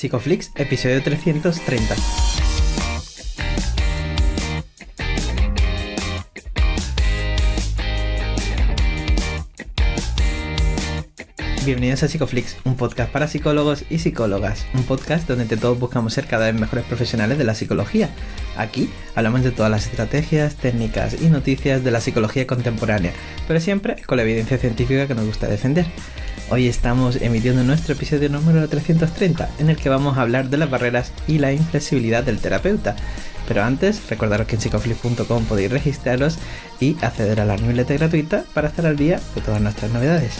Psicoflix, episodio 330. Bienvenidos a Psicoflix, un podcast para psicólogos y psicólogas, un podcast donde entre todos buscamos ser cada vez mejores profesionales de la psicología. Aquí hablamos de todas las estrategias, técnicas y noticias de la psicología contemporánea, pero siempre con la evidencia científica que nos gusta defender. Hoy estamos emitiendo nuestro episodio número 330, en el que vamos a hablar de las barreras y la inflexibilidad del terapeuta. Pero antes, recordaros que en psicoflix.com podéis registraros y acceder a la newsletter gratuita para estar al día de todas nuestras novedades.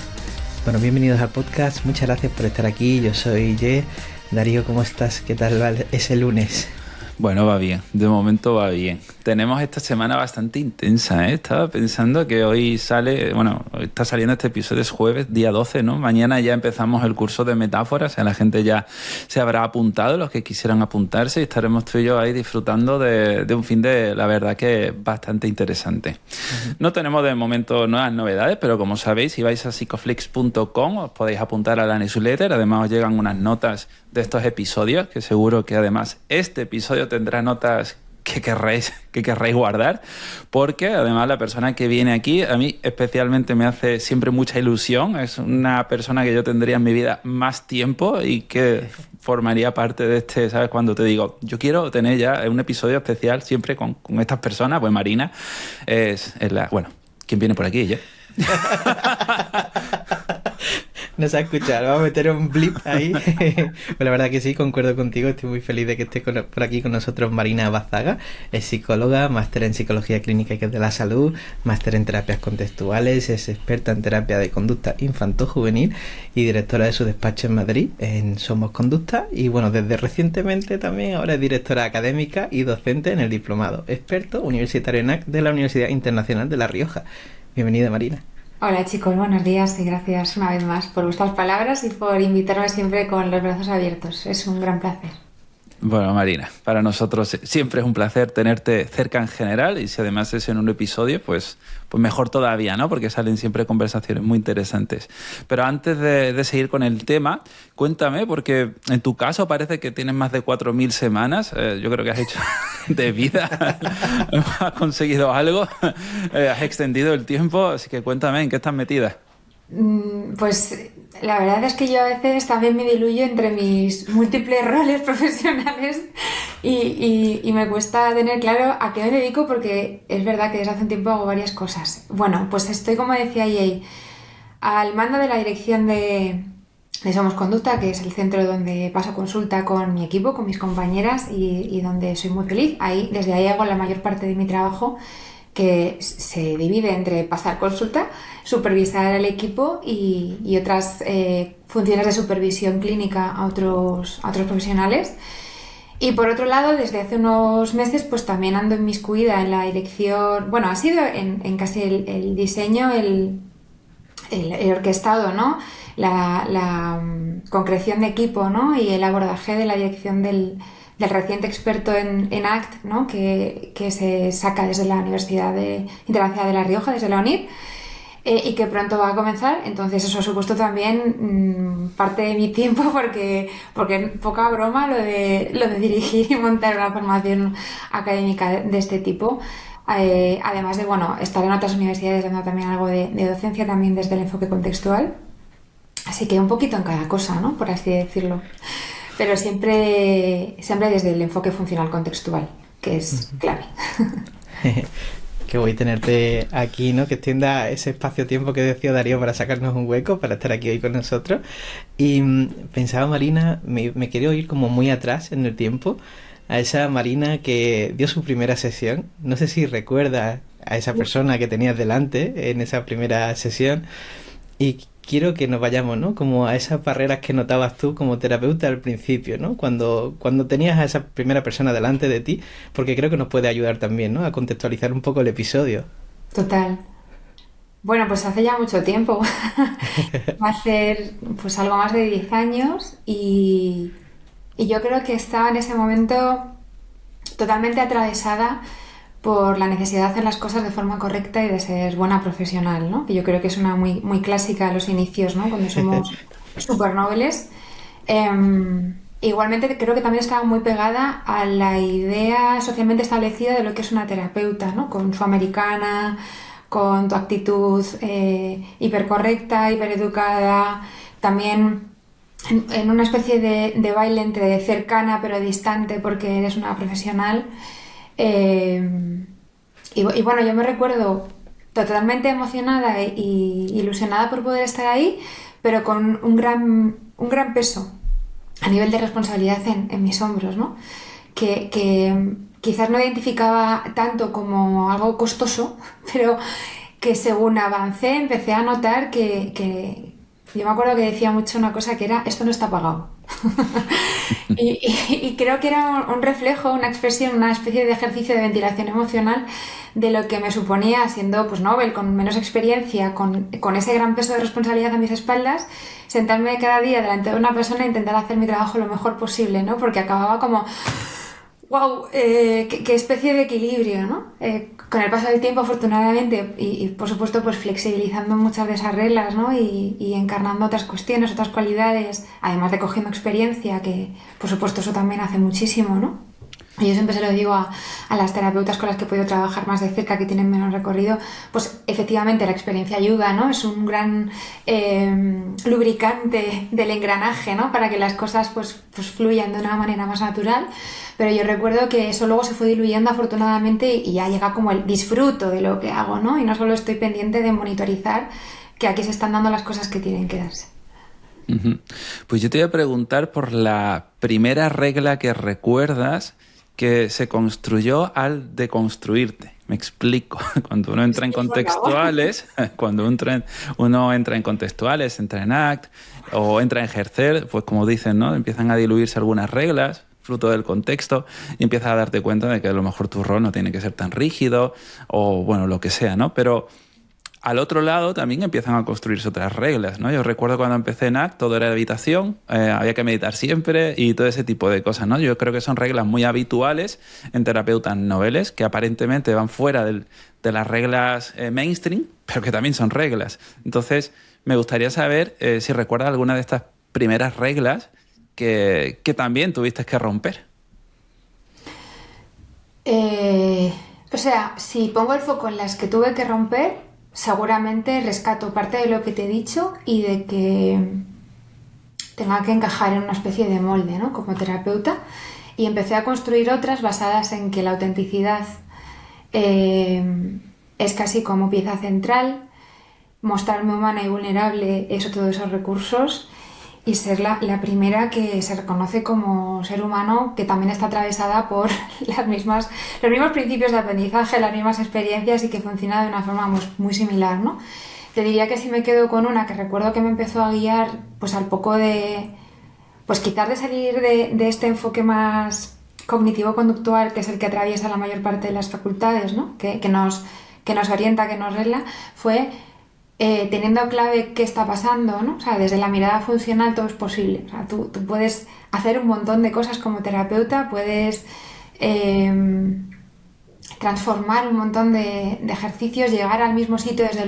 Bueno, bienvenidos al podcast, muchas gracias por estar aquí, yo soy Ye. Darío, ¿cómo estás? ¿Qué tal va ese lunes? Bueno, va bien, de momento va bien. Tenemos esta semana bastante intensa, ¿eh? Estaba pensando que hoy está saliendo este episodio, es jueves, día 12, ¿no? Mañana ya empezamos el curso de metáforas, o sea, la gente ya se habrá apuntado, los que quisieran apuntarse, y estaremos tú y yo ahí disfrutando de un fin de, la verdad, que bastante interesante. Uh-huh. No tenemos de momento nuevas novedades, pero como sabéis, si vais a psicoflix.com os podéis apuntar a la newsletter, además os llegan unas notas de estos episodios, que seguro que además este episodio tendrá notas que querréis guardar, porque además la persona que viene aquí a mí especialmente me hace siempre mucha ilusión. Es una persona que yo tendría en mi vida más tiempo y que formaría parte de este, ¿sabes? Cuando te digo, yo quiero tener ya un episodio especial siempre con estas personas, pues Marina es la... Bueno, ¿quién viene por aquí? ¿Ya? No se ha escuchado, vamos a meter un blip ahí. Pues la verdad que sí, concuerdo contigo, estoy muy feliz de que esté por aquí con nosotros Marina Bazaga. Es psicóloga, máster en psicología clínica y de la salud, máster en terapias contextuales, es experta en terapia de conducta infanto-juvenil y directora de su despacho en Madrid, en Somos Conducta. Y bueno, desde recientemente también ahora es directora académica y docente en el diplomado, experto universitario en AC de la Universidad Internacional de La Rioja. Bienvenida, Marina. Hola chicos, buenos días y gracias una vez más por vuestras palabras y por invitarme siempre con los brazos abiertos. Es un gran placer. Bueno, Marina, para nosotros siempre es un placer tenerte cerca en general, y si además es en un episodio, pues mejor todavía, ¿no? Porque salen siempre conversaciones muy interesantes. Pero antes de seguir con el tema, cuéntame, porque en tu caso parece que tienes más de 4.000 semanas, yo creo que has hecho de vida, has conseguido algo, has extendido el tiempo, así que cuéntame, ¿en qué estás metida? Pues la verdad es que yo a veces también me diluyo entre mis múltiples roles profesionales y me cuesta tener claro a qué me dedico, porque es verdad que desde hace un tiempo hago varias cosas. Bueno, pues estoy, como decía Jay, al mando de la dirección de Somos Conducta, que es el centro donde paso consulta con mi equipo, con mis compañeras y donde soy muy feliz. Desde ahí hago la mayor parte de mi trabajo, que se divide entre pasar consulta, supervisar al equipo y otras funciones de supervisión clínica a otros profesionales. Y por otro lado, desde hace unos meses, pues también ando inmiscuida en la dirección, bueno, ha sido en casi el diseño, el orquestado, ¿no? La concreción de equipo, ¿no? Y el abordaje de la dirección del reciente experto en ACT, ¿no? que se saca desde la Universidad Internacional de La Rioja, desde la UNIR, y que pronto va a comenzar. Entonces eso ha supuesto también parte de mi tiempo, porque poca broma lo de dirigir y montar una formación académica de este tipo. Además de estar en otras universidades dando también algo de docencia, también desde el enfoque contextual. Así que un poquito en cada cosa, ¿no? Por así decirlo. Pero siempre desde el enfoque funcional contextual, que es clave. Que voy a tenerte aquí, ¿no? Que extienda ese espacio-tiempo que decía Darío para sacarnos un hueco, para estar aquí hoy con nosotros. Y pensaba, Marina, me quería ir como muy atrás en el tiempo, a esa Marina que dio su primera sesión. No sé si recuerdas a esa persona que tenías delante en esa primera sesión. Y quiero que nos vayamos, ¿no? Como a esas barreras que notabas tú como terapeuta al principio, ¿no? Cuando tenías a esa primera persona delante de ti, porque creo que nos puede ayudar también, ¿no? A contextualizar un poco el episodio. Total. Bueno, pues hace ya mucho tiempo. Va a ser pues algo más de 10 años y yo creo que estaba en ese momento totalmente atravesada por la necesidad de hacer las cosas de forma correcta y de ser buena profesional, ¿no? Que yo creo que es una muy clásica a los inicios, ¿no? Cuando somos súper nobles. igualmente creo que también estaba muy pegada a la idea socialmente establecida de lo que es una terapeuta, ¿no? Con su americana, con tu actitud hipercorrecta, hipereducada, también en una especie de baile entre cercana pero distante porque eres una profesional. Y bueno, yo me recuerdo totalmente emocionada e ilusionada por poder estar ahí, pero con un gran peso a nivel de responsabilidad en mis hombros, ¿no? Que quizás no identificaba tanto como algo costoso, pero que según avancé empecé a notar que yo me acuerdo que decía mucho una cosa que era: esto no está pagado. Y creo que era un reflejo, una expresión, una especie de ejercicio de ventilación emocional de lo que me suponía, siendo pues Nobel, con menos experiencia, con ese gran peso de responsabilidad a mis espaldas, sentarme cada día delante de una persona e intentar hacer mi trabajo lo mejor posible, ¿no? Porque acababa como... ¡Wow! Qué especie de equilibrio, ¿no? Con el paso del tiempo, afortunadamente, y por supuesto, pues flexibilizando muchas de esas reglas, ¿no? Y encarnando otras cuestiones, otras cualidades, además de cogiendo experiencia, que por supuesto eso también hace muchísimo, ¿no? Y yo siempre se lo digo a las terapeutas con las que he podido trabajar más de cerca, que tienen menos recorrido, pues efectivamente la experiencia ayuda, ¿no? Es un gran lubricante del engranaje, ¿no? Para que las cosas pues fluyan de una manera más natural. Pero yo recuerdo que eso luego se fue diluyendo afortunadamente y ya llega como el disfruto de lo que hago, ¿no? Y no solo estoy pendiente de monitorizar que aquí se están dando las cosas que tienen que darse. Uh-huh. Pues yo te voy a preguntar por la primera regla que recuerdas que se construyó al deconstruirte. Me explico. Cuando uno entra en contextuales, entra en ACT o entra en ejercer, pues como dicen, ¿no? Empiezan a diluirse algunas reglas, fruto del contexto, y empiezas a darte cuenta de que a lo mejor tu rol no tiene que ser tan rígido o, bueno, lo que sea, ¿no? Pero al otro lado también empiezan a construirse otras reglas, ¿no? Yo recuerdo cuando empecé en ACT, todo era de habitación, había que meditar siempre y todo ese tipo de cosas, ¿no? Yo creo que son reglas muy habituales en terapeutas noveles que aparentemente van fuera de las reglas mainstream, pero que también son reglas. Entonces, me gustaría saber si recuerdas alguna de estas primeras reglas que también tuviste que romper. O sea, si pongo el foco en las que tuve que romper, seguramente rescato parte de lo que te he dicho y de que tenga que encajar en una especie de molde, ¿no? Como terapeuta, y empecé a construir otras basadas en que la autenticidad es casi como pieza central, mostrarme humana y vulnerable es otro de esos recursos, y ser la primera que se reconoce como ser humano, que también está atravesada por los mismos principios de aprendizaje, las mismas experiencias y que funciona de una forma muy similar, ¿no? Te diría que si me quedo con una que recuerdo que me empezó a guiar, pues al poco de, pues quizás de salir de este enfoque más cognitivo-conductual, que es el que atraviesa la mayor parte de las facultades, ¿no? Que nos orienta, que nos regla, fue... teniendo clave qué está pasando, ¿no? O sea, desde la mirada funcional todo es posible. O sea, tú puedes hacer un montón de cosas como terapeuta, puedes transformar un montón de ejercicios, llegar al mismo sitio desde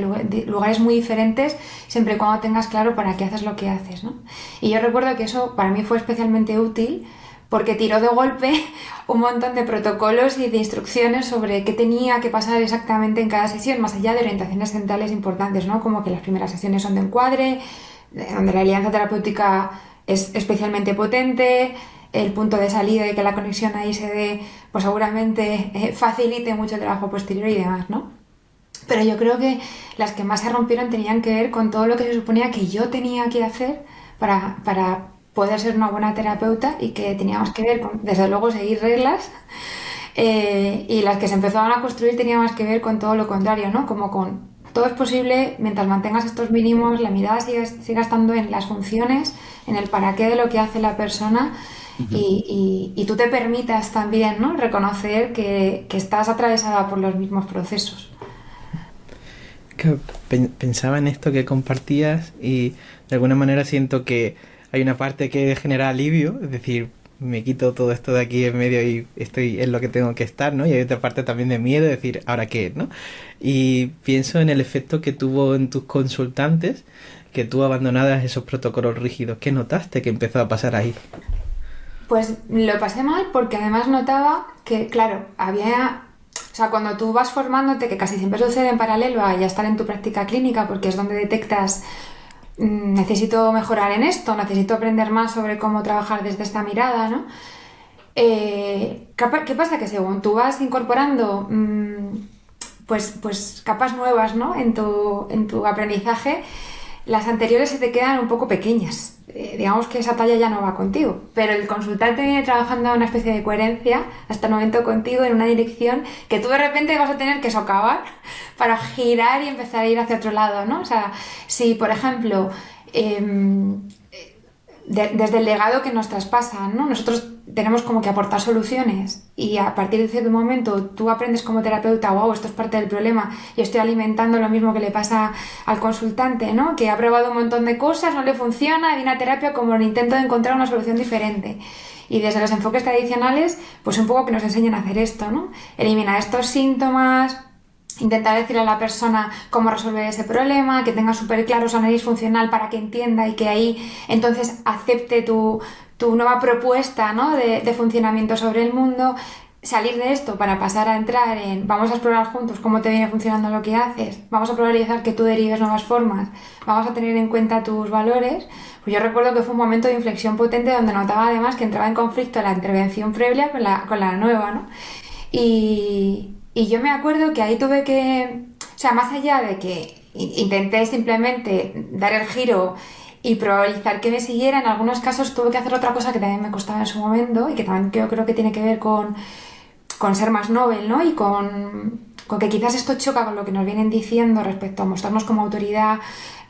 lugares muy diferentes, siempre y cuando tengas claro para qué haces lo que haces, ¿no? Y yo recuerdo que eso para mí fue especialmente útil porque tiró de golpe un montón de protocolos y de instrucciones sobre qué tenía que pasar exactamente en cada sesión, más allá de orientaciones centrales importantes, ¿no? Como que las primeras sesiones son de encuadre, donde la alianza terapéutica es especialmente potente, el punto de salida y que la conexión ahí se dé, pues seguramente facilite mucho el trabajo posterior y demás, ¿no? Pero yo creo que las que más se rompieron tenían que ver con todo lo que se suponía que yo tenía que hacer para poder ser una buena terapeuta, y que teníamos que ver con, desde luego, seguir reglas, y las que se empezaban a construir tenían más que ver con todo lo contrario, ¿no? Como con todo es posible mientras mantengas estos mínimos, la mirada siga estando en las funciones, en el para qué de lo que hace la persona, y tú te permitas también, ¿no? Reconocer que estás atravesada por los mismos procesos. Pensaba en esto que compartías y de alguna manera siento que hay una parte que genera alivio, es decir, me quito todo esto de aquí en medio y estoy en lo que tengo que estar, ¿no? Y hay otra parte también de miedo, es decir, ¿ahora qué?, ¿no? Y pienso en el efecto que tuvo en tus consultantes, que tú abandonaras esos protocolos rígidos. ¿Qué notaste que empezó a pasar ahí? Pues lo pasé mal porque además notaba que, claro, o sea, cuando tú vas formándote, que casi siempre sucede en paralelo a ya estar en tu práctica clínica, porque es donde detectas, necesito mejorar en esto, necesito aprender más sobre cómo trabajar desde esta mirada, ¿no? ¿Qué pasa? Que según tú vas incorporando pues capas nuevas, ¿no? en tu aprendizaje, las anteriores se te quedan un poco pequeñas. Digamos que esa talla ya no va contigo, pero el consultante viene trabajando una especie de coherencia hasta el momento contigo en una dirección que tú de repente vas a tener que socavar para girar y empezar a ir hacia otro lado, ¿no? O sea, si por ejemplo desde el legado que nos traspasan, ¿no? Nosotros tenemos como que aportar soluciones y a partir de cierto momento tú aprendes como terapeuta, wow, esto es parte del problema y estoy alimentando lo mismo que le pasa al consultante, ¿no? Que ha probado un montón de cosas, no le funciona, viene a terapia como el intento de encontrar una solución diferente. Y desde los enfoques tradicionales, pues un poco que nos enseñan a hacer esto, ¿no? Eliminar estos síntomas, intentar decirle a la persona cómo resolver ese problema, que tenga súper claro su análisis funcional para que entienda y que ahí entonces acepte tu nueva propuesta, ¿no? de funcionamiento sobre el mundo, salir de esto para pasar a entrar en vamos a explorar juntos cómo te viene funcionando lo que haces, vamos a probabilizar que tú derives nuevas formas, vamos a tener en cuenta tus valores. Pues yo recuerdo que fue un momento de inflexión potente donde notaba además que entraba en conflicto la intervención previa con la nueva, ¿no? Y yo me acuerdo que ahí tuve que, o sea, más allá de que intenté simplemente dar el giro y probabilizar que me siguiera, en algunos casos tuve que hacer otra cosa que también me costaba en su momento y que también yo creo que tiene que ver con ser más noble, ¿no? Y con que quizás esto choca con lo que nos vienen diciendo respecto a mostrarnos como autoridad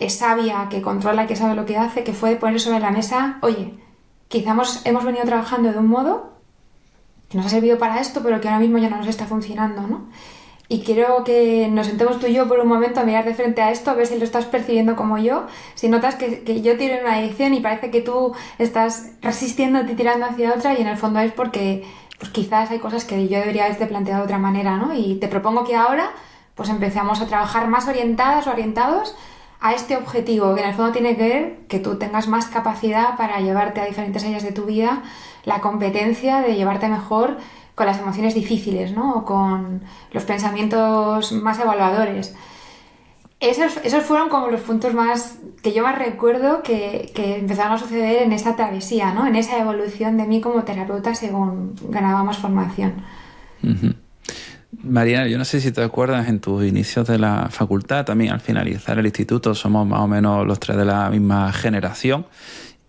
sabia, que controla y que sabe lo que hace, que fue poner sobre la mesa, oye, quizás hemos venido trabajando de un modo que nos ha servido para esto, pero que ahora mismo ya no nos está funcionando, ¿no? Y quiero que nos sentemos tú y yo por un momento a mirar de frente a esto, a ver si lo estás percibiendo como yo, si notas que yo tiro en una dirección y parece que tú estás resistiéndote y tirando hacia otra y en el fondo es porque pues quizás hay cosas que yo debería haberte planteado de otra manera, ¿no? Y te propongo que ahora pues empecemos a trabajar más orientadas o orientados a este objetivo, que en el fondo tiene que ver que tú tengas más capacidad para llevarte a diferentes áreas de tu vida, la competencia de llevarte mejor con las emociones difíciles, ¿no? O con los pensamientos más evaluadores. Esos fueron como los puntos más que yo más recuerdo que empezaron a suceder en esa travesía, ¿no? En esa evolución de mí como terapeuta según ganaba más formación. Uh-huh. Mariana, yo no sé si te acuerdas en tus inicios de la facultad, también al finalizar el instituto somos más o menos los tres de la misma generación.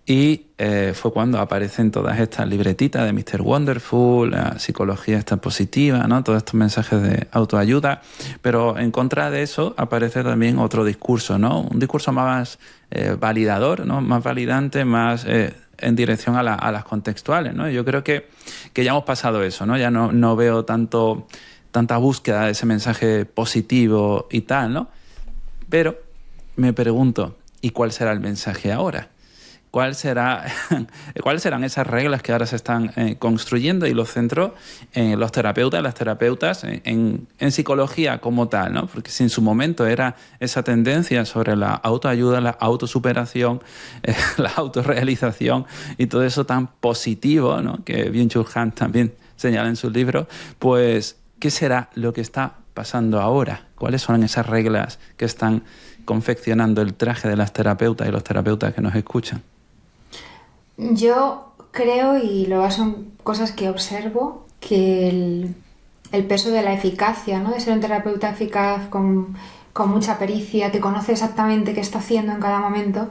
Y fue cuando aparecen todas estas libretitas de Mr. Wonderful, la psicología está positiva, ¿no? Todos estos mensajes de autoayuda. Pero en contra de eso aparece también otro discurso, ¿no? Un discurso más validador, ¿no? Más validante, más en dirección a las contextuales, ¿no? Yo creo que ya hemos pasado eso, ¿no? Ya no veo tanta búsqueda de ese mensaje positivo y tal, ¿no? Pero me pregunto, ¿y cuál será el mensaje ahora? ¿Cuáles serán esas reglas que ahora se están construyendo? Y los centro en los terapeutas, las terapeutas, en psicología como tal, ¿no? Porque si en su momento era esa tendencia sobre la autoayuda, la autosuperación, la autorrealización y todo eso tan positivo, ¿no? Que Byung-Chul Han también señala en sus libros, pues ¿qué será lo que está pasando ahora? ¿Cuáles son esas reglas que están confeccionando el traje de las terapeutas y los terapeutas que nos escuchan? Yo creo, y lo baso en cosas que observo, que el peso de la eficacia, ¿no? De ser un terapeuta eficaz con mucha pericia, que conoce exactamente qué está haciendo en cada momento,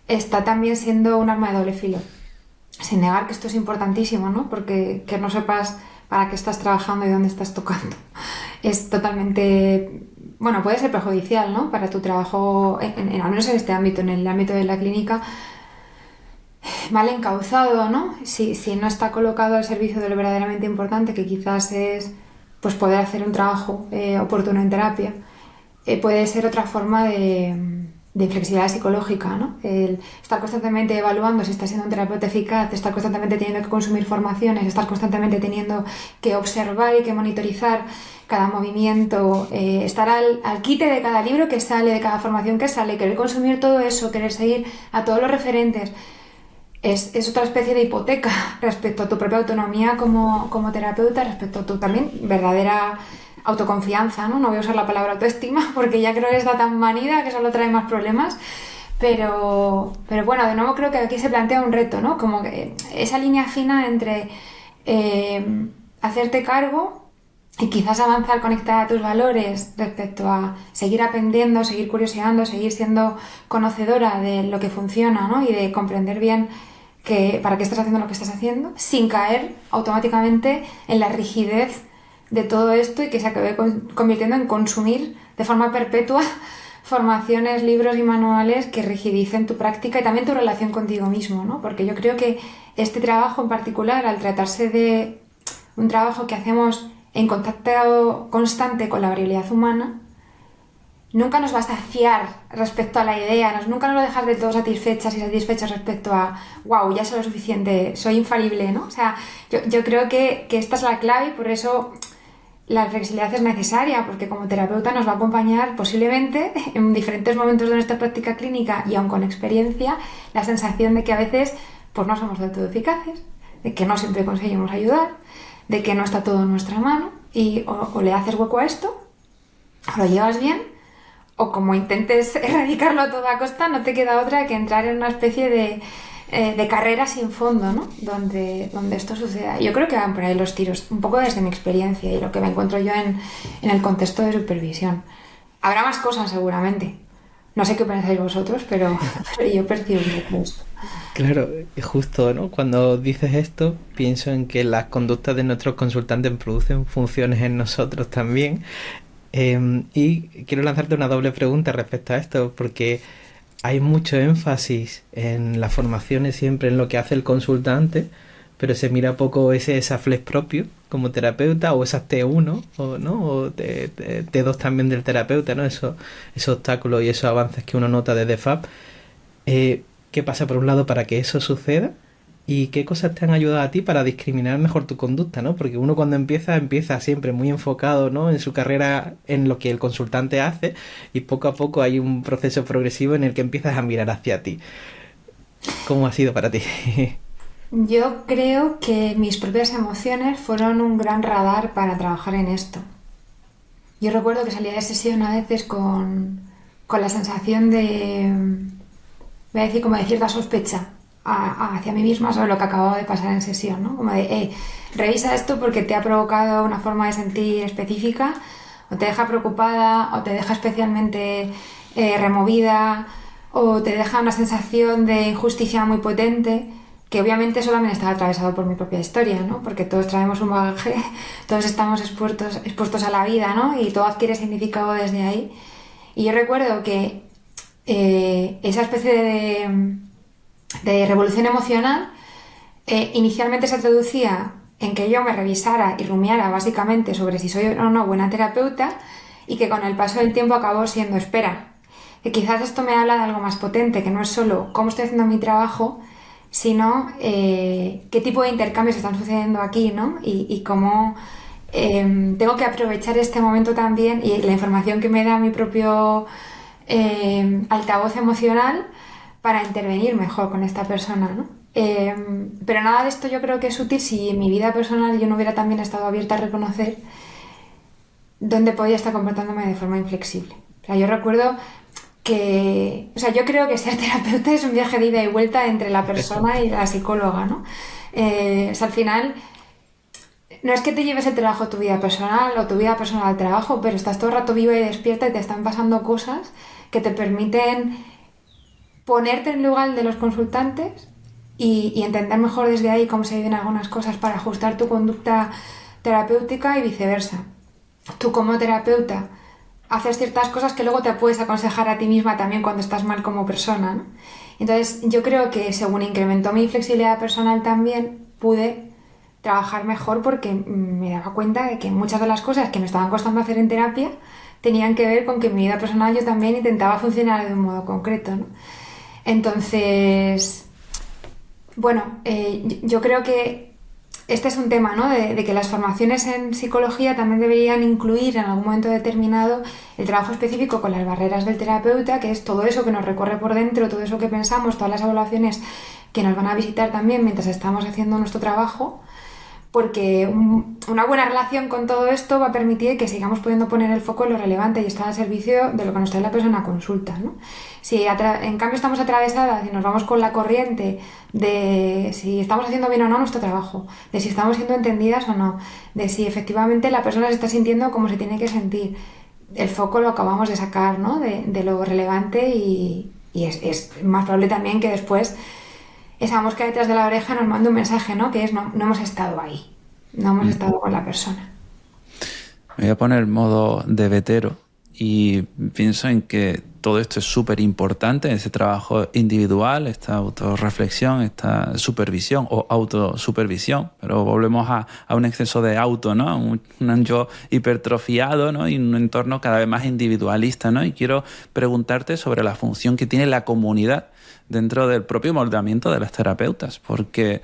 está también siendo un arma de doble filo. Sin negar que esto es importantísimo, ¿no? Porque que no sepas para qué estás trabajando y dónde estás tocando es totalmente, bueno, puede ser perjudicial, ¿no? Para tu trabajo, al menos en este ámbito, en el ámbito de la clínica, mal encauzado, ¿no? Si no está colocado al servicio de lo verdaderamente importante, que quizás es pues poder hacer un trabajo oportuno en terapia, puede ser otra forma de inflexibilidad psicológica, ¿no? El estar constantemente evaluando si estás siendo un terapeuta eficaz, estar constantemente teniendo que consumir formaciones, estar constantemente teniendo que observar y que monitorizar cada movimiento, estar al quite de cada libro que sale, de cada formación que sale, querer consumir todo eso, querer seguir a todos los referentes. es otra especie de hipoteca respecto a tu propia autonomía como terapeuta, respecto a tu también verdadera autoconfianza, ¿no? No voy a usar la palabra autoestima porque ya creo que está tan manida que solo trae más problemas. Pero bueno, de nuevo creo que aquí se plantea un reto, ¿no? Como que esa línea fina entre hacerte cargo y quizás avanzar conectada a tus valores respecto a seguir aprendiendo, seguir curioseando, seguir siendo conocedora de lo que funciona, ¿no? Y de comprender bien para qué estás haciendo lo que estás haciendo, sin caer automáticamente en la rigidez de todo esto y que se acabe convirtiendo en consumir de forma perpetua formaciones, libros y manuales que rigidicen tu práctica y también tu relación contigo mismo, ¿no? Porque yo creo que este trabajo en particular, al tratarse de un trabajo que hacemos en contacto constante con la variabilidad humana, nunca nos va a saciar respecto a la idea, nunca nos va a dejar de todo satisfechas y satisfechos respecto a wow, ya soy lo suficiente, soy infalible, ¿no? O sea, yo creo que esta es la clave y por eso la flexibilidad es necesaria, porque como terapeuta nos va a acompañar posiblemente en diferentes momentos de nuestra práctica clínica y aun con experiencia, la sensación de que a veces pues no somos del todo eficaces, de que no siempre conseguimos ayudar, de que no está todo en nuestra mano y o le haces hueco a esto, o lo llevas bien, o como intentes erradicarlo a toda costa, no te queda otra que entrar en una especie de carrera sin fondo, ¿no? Donde esto suceda. Yo creo que van por ahí los tiros, un poco desde mi experiencia y lo que me encuentro yo en el contexto de supervisión. Habrá más cosas seguramente. No sé qué pensáis vosotros, pero yo percibo un poco esto. Claro, justo, ¿no? Cuando dices esto, pienso en que las conductas de nuestros consultantes producen funciones en nosotros también. Y quiero lanzarte una doble pregunta respecto a esto, porque hay mucho énfasis en las formaciones siempre en lo que hace el consultante, pero se mira poco ese flex propio como terapeuta o esas T1 o, ¿no? O T2 también del terapeuta, ¿no? Esos obstáculos y esos avances que uno nota desde FAP. ¿Qué pasa por un lado para que eso suceda? ¿Y qué cosas te han ayudado a ti para discriminar mejor tu conducta, ¿no? Porque uno cuando empieza siempre muy enfocado, ¿no? En su carrera, en lo que el consultante hace, y poco a poco hay un proceso progresivo en el que empiezas a mirar hacia ti. ¿Cómo ha sido para ti? Yo creo que mis propias emociones fueron un gran radar para trabajar en esto. Yo recuerdo que salía de sesión a veces con la sensación de, voy a decir, como de cierta sospecha hacia mí misma sobre lo que acababa de pasar en sesión, ¿no? Como de, revisa esto porque te ha provocado una forma de sentir específica, o te deja preocupada, o te deja especialmente removida, o te deja una sensación de injusticia muy potente, que obviamente eso también estaba atravesado por mi propia historia, ¿no? Porque todos traemos un bagaje, todos estamos expuestos a la vida, ¿no? Y todo adquiere significado desde ahí. Y yo recuerdo que esa especie de revolución emocional inicialmente se traducía en que yo me revisara y rumiara básicamente sobre si soy o no buena terapeuta, y que con el paso del tiempo acabó siendo, espera, que quizás esto me habla de algo más potente, que no es solo cómo estoy haciendo mi trabajo, sino qué tipo de intercambios están sucediendo aquí, ¿no? Y cómo tengo que aprovechar este momento también y la información que me da mi propio altavoz emocional para intervenir mejor con esta persona, ¿no? Pero nada de esto yo creo que es útil si en mi vida personal yo no hubiera también estado abierta a reconocer dónde podía estar comportándome de forma inflexible. O sea, yo recuerdo que, o sea, yo creo que ser terapeuta es un viaje de ida y vuelta entre la persona y la psicóloga, ¿no? O sea, al final no es que te lleves el trabajo a tu vida personal o tu vida personal al trabajo, pero estás todo el rato viva y despierta y te están pasando cosas que te permiten ponerte en lugar de los consultantes y entender mejor desde ahí cómo se viven algunas cosas para ajustar tu conducta terapéutica y viceversa. Tú como terapeuta haces ciertas cosas que luego te puedes aconsejar a ti misma también cuando estás mal como persona, ¿no? Entonces yo creo que según incrementó mi flexibilidad personal también pude trabajar mejor porque me daba cuenta de que muchas de las cosas que me estaban costando hacer en terapia tenían que ver con que en mi vida personal yo también intentaba funcionar de un modo concreto, ¿no? Entonces, bueno, yo creo que este es un tema, ¿no? De que las formaciones en psicología también deberían incluir en algún momento determinado el trabajo específico con las barreras del terapeuta, que es todo eso que nos recorre por dentro, todo eso que pensamos, todas las evaluaciones que nos van a visitar también mientras estamos haciendo nuestro trabajo, porque una buena relación con todo esto va a permitir que sigamos pudiendo poner el foco en lo relevante y estar al servicio de lo que nos trae la persona a consulta, ¿no? Si en cambio estamos atravesadas y nos vamos con la corriente de si estamos haciendo bien o no nuestro trabajo, de si estamos siendo entendidas o no, de si efectivamente la persona se está sintiendo como se tiene que sentir, el foco lo acabamos de sacar, ¿no? de lo relevante y es más probable también que después esa mosca detrás de la oreja nos manda un mensaje, ¿no? Que es no hemos estado ahí, no hemos estado con la persona. Me voy a poner modo de vetero y pienso en que todo esto es súper importante, ese trabajo individual, esta autorreflexión, esta supervisión o autosupervisión, pero volvemos a un exceso de auto, ¿no? Un yo hipertrofiado, ¿no? Y un entorno cada vez más individualista, ¿no? Y quiero preguntarte sobre la función que tiene la comunidad dentro del propio moldeamiento de las terapeutas, porque,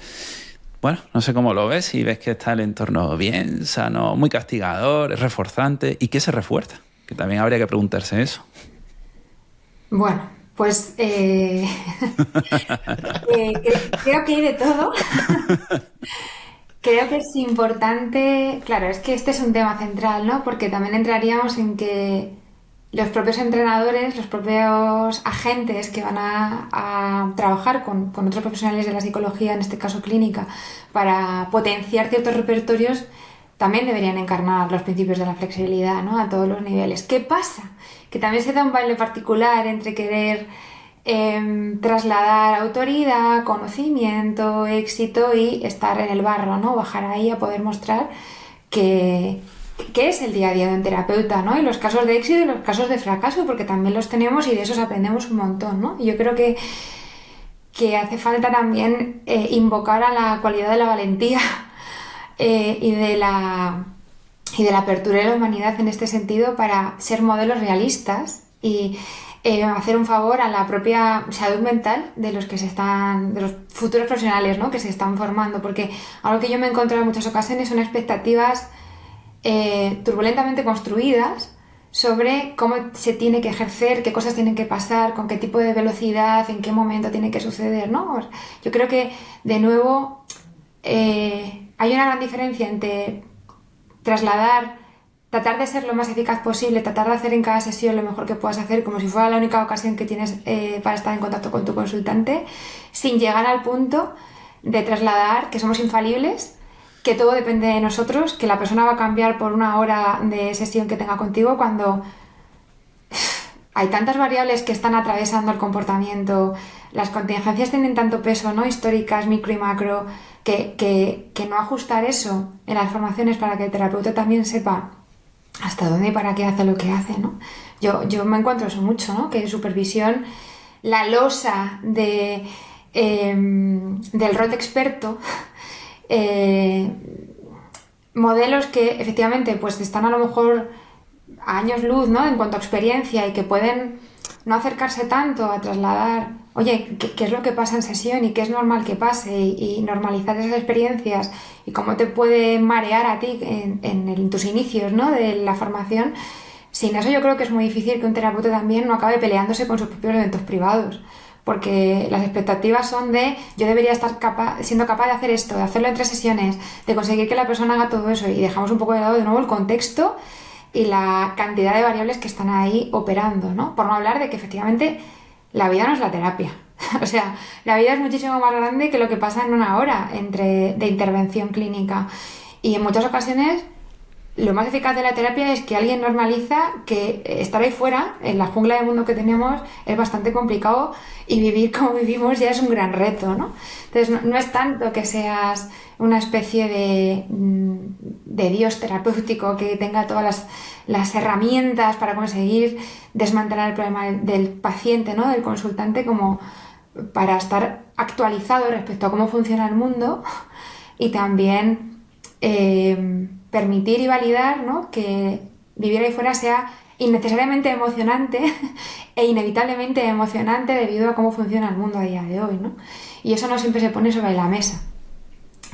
bueno, no sé cómo lo ves, si ves que está el entorno bien, sano, muy castigador, es reforzante, ¿y qué se refuerza? Que también habría que preguntarse eso. Bueno, pues creo que hay de todo. Creo que es importante, claro, es que este es un tema central, ¿no? Porque también entraríamos en que los propios entrenadores, los propios agentes que van a trabajar con otros profesionales de la psicología, en este caso clínica, para potenciar ciertos repertorios, también deberían encarnar los principios de la flexibilidad, ¿no? A todos los niveles. ¿Qué pasa? Que también se da un baile particular entre querer trasladar autoridad, conocimiento, éxito y estar en el barro, ¿no? Bajar ahí a poder mostrar qué es el día a día de un terapeuta, ¿no? Y los casos de éxito y los casos de fracaso, porque también los tenemos y de esos aprendemos un montón, ¿no? Y yo creo que hace falta también invocar a la cualidad de la valentía y de la apertura de la humanidad en este sentido para ser modelos realistas y hacer un favor a la propia salud mental de los futuros profesionales, ¿no? Que se están formando, porque algo que yo me he encontrado en muchas ocasiones son expectativas turbulentamente construidas sobre cómo se tiene que ejercer, qué cosas tienen que pasar, con qué tipo de velocidad, en qué momento tiene que suceder, ¿no? Yo creo que, de nuevo, hay una gran diferencia entre tratar de ser lo más eficaz posible, tratar de hacer en cada sesión lo mejor que puedas hacer, como si fuera la única ocasión que tienes para estar en contacto con tu consultante, sin llegar al punto de trasladar que somos infalibles, que todo depende de nosotros, que la persona va a cambiar por una hora de sesión que tenga contigo cuando hay tantas variables que están atravesando el comportamiento, las contingencias tienen tanto peso, ¿no? Históricas, micro y macro, que no ajustar eso en las formaciones para que el terapeuta también sepa hasta dónde y para qué hace lo que hace, ¿no? Yo me encuentro eso mucho, ¿no? Que en supervisión la losa del rol de experto, modelos que efectivamente pues están a lo mejor a años luz, ¿no? En cuanto a experiencia y que pueden no acercarse tanto a trasladar, oye, ¿qué es lo que pasa en sesión y qué es normal que pase? Y normalizar esas experiencias y cómo te puede marear a ti en tus inicios, ¿no? De la formación. Sin eso yo creo que es muy difícil que un terapeuta también no acabe peleándose con sus propios eventos privados, porque las expectativas son de yo debería estar siendo capaz de hacer esto, de hacerlo en 3 sesiones, de conseguir que la persona haga todo eso, y dejamos un poco de lado de nuevo el contexto y la cantidad de variables que están ahí operando, ¿no? Por no hablar de que efectivamente la vida no es la terapia. O sea, la vida es muchísimo más grande que lo que pasa en una hora de intervención clínica. Y en muchas ocasiones lo más eficaz de la terapia es que alguien normaliza que estar ahí fuera, en la jungla de mundo que tenemos, es bastante complicado y vivir como vivimos ya es un gran reto, ¿no? Entonces no es tanto que seas una especie de dios terapéutico que tenga todas las herramientas para conseguir desmantelar el problema del paciente, ¿no? Del consultante, como para estar actualizado respecto a cómo funciona el mundo y también permitir y validar, ¿no? Que vivir ahí fuera sea innecesariamente emocionante e inevitablemente emocionante debido a cómo funciona el mundo a día de hoy, ¿no? Y eso no siempre se pone sobre la mesa.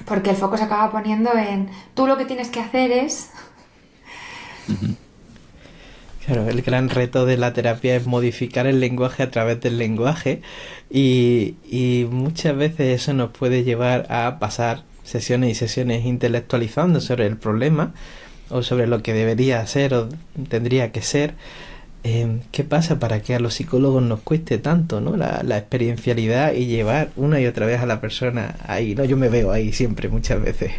porque el foco se acaba poniendo en tú lo que tienes que hacer es... Claro, el gran reto de la terapia es modificar el lenguaje a través del lenguaje y muchas veces eso nos puede llevar a pasar sesiones y sesiones intelectualizando sobre el problema o sobre lo que debería ser o tendría que ser. ¿Qué pasa para que a los psicólogos nos cueste tanto, ¿no? La experiencialidad y llevar una y otra vez a la persona ahí, ¿no? Yo me veo ahí siempre, muchas veces.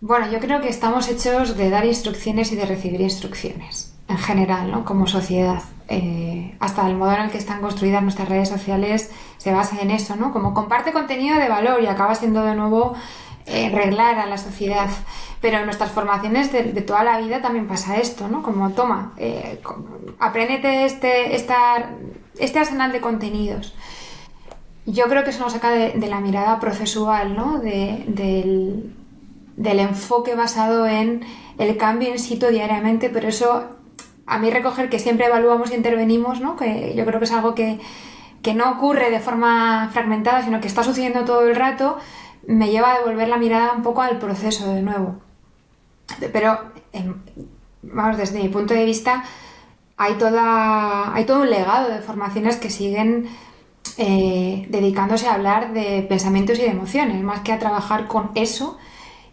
Bueno, yo creo que estamos hechos de dar instrucciones y de recibir instrucciones, en general, ¿no? Como sociedad. Hasta el modo en el que están construidas nuestras redes sociales se basa en eso, ¿no? Como comparte contenido de valor y acaba siendo de nuevo reglar a la sociedad. Pero en nuestras formaciones de toda la vida también pasa esto, ¿no? Como, toma, apréndete este arsenal de contenidos. Yo creo que eso nos saca de la mirada procesual, ¿no? Del enfoque basado en el cambio in situ diariamente, pero eso, a mí recoger que siempre evaluamos e intervenimos, ¿no? Que yo creo que es algo que no ocurre de forma fragmentada, sino que está sucediendo todo el rato, me lleva a devolver la mirada un poco al proceso de nuevo. Pero, vamos, desde mi punto de vista, hay todo un legado de formaciones que siguen dedicándose a hablar de pensamientos y de emociones, más que a trabajar con eso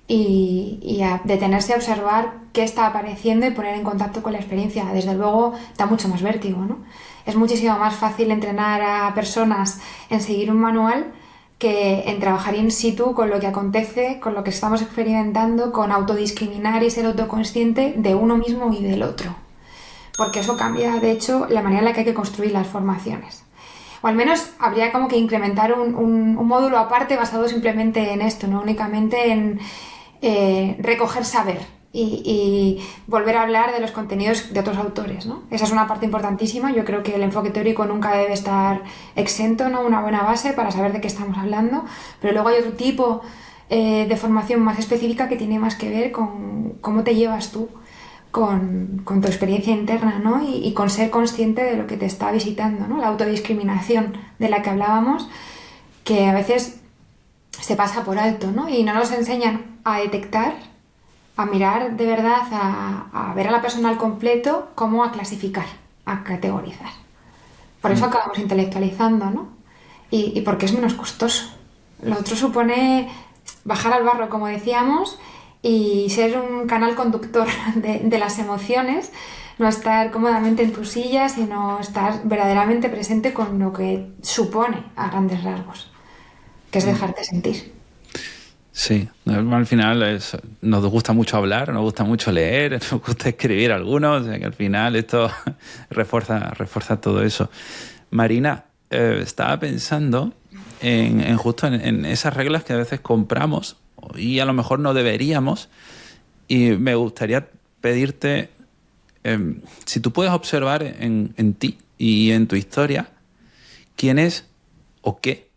y a detenerse a observar qué está apareciendo y poner en contacto con la experiencia. Desde luego, da mucho más vértigo, ¿no? Es muchísimo más fácil entrenar a personas en seguir un manual que en trabajar in situ con lo que acontece, con lo que estamos experimentando, con autodiscriminar y ser autoconsciente de uno mismo y del otro. Porque eso cambia, de hecho, la manera en la que hay que construir las formaciones. O al menos habría como que incrementar un módulo aparte basado simplemente en esto, no únicamente en recoger saber y volver a hablar de los contenidos de otros autores, ¿no? Esa es una parte importantísima. Yo creo que el enfoque teórico nunca debe estar exento, ¿no? Una buena base para saber de qué estamos hablando, pero luego hay otro tipo de formación más específica que tiene más que ver con cómo te llevas tú con tu experiencia interna, ¿no? Y con ser consciente de lo que te está visitando, ¿no? La autodiscriminación de la que hablábamos, que a veces se pasa por alto, ¿no? Y no nos enseñan a detectar, a mirar de verdad, a ver a la persona al completo, como a clasificar, a categorizar. Por eso acabamos intelectualizando, ¿no? Y porque es menos costoso. Lo otro supone bajar al barro, como decíamos, y ser un canal conductor de las emociones, no estar cómodamente en tu silla, sino estar verdaderamente presente con lo que supone a grandes rasgos, que es dejarte sentir. Sí, al final nos gusta mucho hablar, nos gusta mucho leer, nos gusta escribir algunos, o sea que al final esto refuerza todo eso. Marina, estaba pensando justo en esas reglas que a veces compramos y a lo mejor no deberíamos, y me gustaría pedirte, si tú puedes observar en ti y en tu historia, quiénes o qué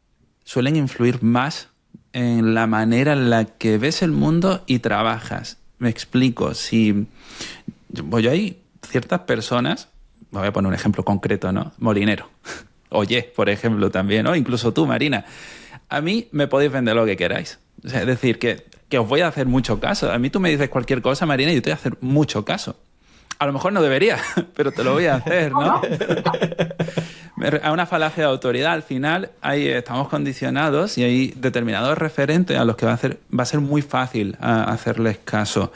suelen influir más en la manera en la que ves el mundo y trabajas. Me explico. Si hay ciertas personas, voy a poner un ejemplo concreto, ¿no? Molinero. Oye, por ejemplo, también, ¿no? Incluso tú, Marina. A mí me podéis vender lo que queráis. O sea, es decir, que os voy a hacer mucho caso. A mí tú me dices cualquier cosa, Marina, y yo te voy a hacer mucho caso. A lo mejor no debería, pero te lo voy a hacer, ¿no? A una falacia de autoridad. Al final estamos condicionados y hay determinados referentes a los que va a ser muy fácil hacerles caso.